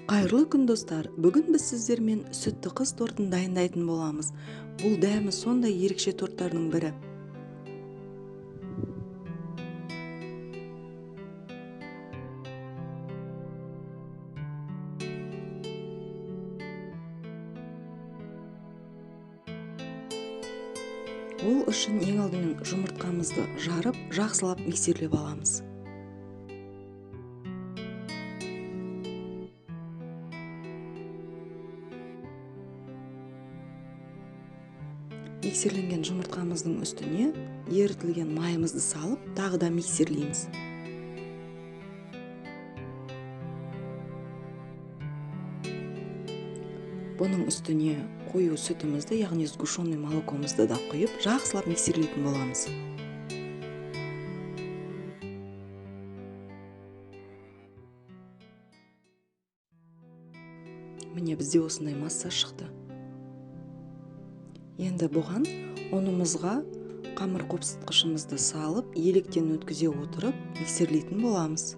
Қайырлы күн достар, бүгін біз сіздермен сүтті қыз тортын дайындайтын боламыз. Бұл дәмі сондай ерекше торттардың бірі. Ол үшін ең алдымен жұмыртқамызды жарып, жақсылап миксерлеп аламыз. Миксерленген жұмыртқамыздың үстіне ерітілген майымызды салып, тағы да миксерлейміз. Бұның үстіне қою сүтімізді, яғни сгущенный молокомызды да құйып, жақсылап миксерлейтін боламыз. Міне бізде осындай масса шықты. Енді бұған ұнымызға қамыр қопсытқышымызды салып, електен өткізе отырып, миксерлейтін боламыз.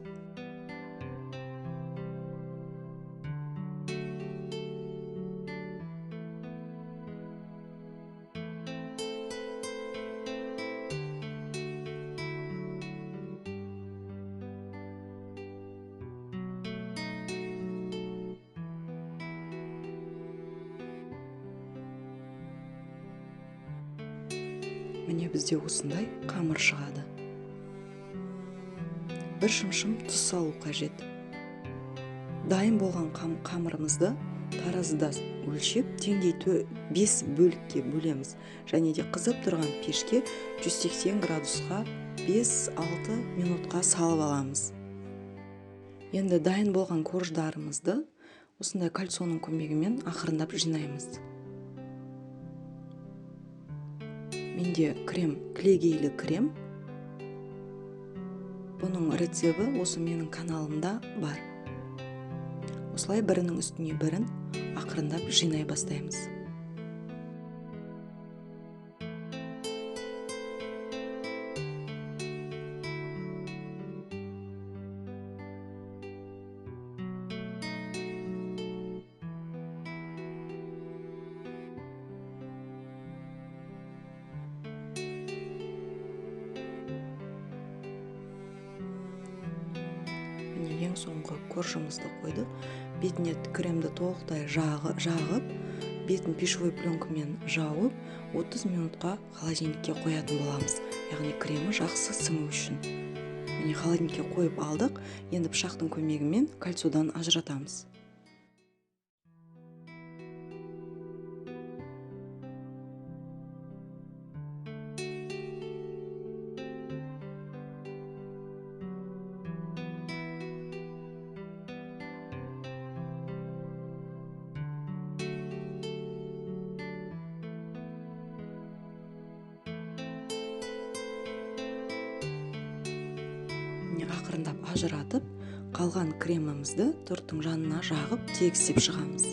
Міне бізде осындай қамыр шығады. Бір шымшым тұз салу қажет. Дайын болған қамырымызды таразыда өлшеп, теңдей 5 бөлікке бөлеміз. Және де қызып тұрған пешке 180 градусқа 5-6 минутқа салып аламыз. Енді дайын болған корждарымызды осындай кольцоның көмегімен ақырындап жинаймыз. Менде кілегейлі крем. Бұның рецебі осы менің каналымда бар. Осылай бірінің үстіне бірін ақырындап жинай бастаймыз. Ең соңғы коржымызды қойды. Бетіне кремді толықтай жағып, бетін пищевой пленкамен жауып, 30 минутқа холодильникке қоятын боламыз. Яғни кремі жақсы сіңу үшін. Міне холодильникке қойып алдық. Енді пышақтың көмегімен кольцодан ажыратамыз. Ақырындап ажыратып, қалған кремімізді торттың жанына жағып, тегістеп шығамыз.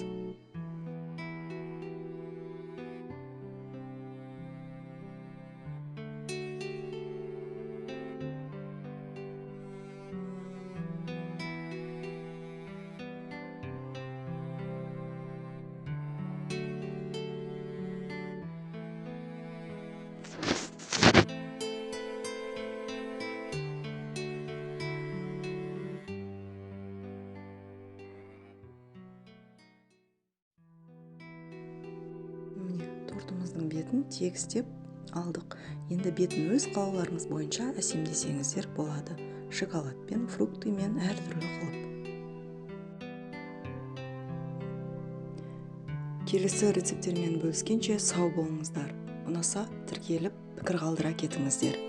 Тортымыздың бетін тегістеп алдық. Енді бетін өз қалауларыңыз бойынша әсемдесеңіздер болады. Шоколадпен, фруктымен, әртүрлі қылып. Келесі рецептермен бөліскенше сау болыңыздар. Ұнаса тіркеліп, пікір қалдыра кетіңіздер.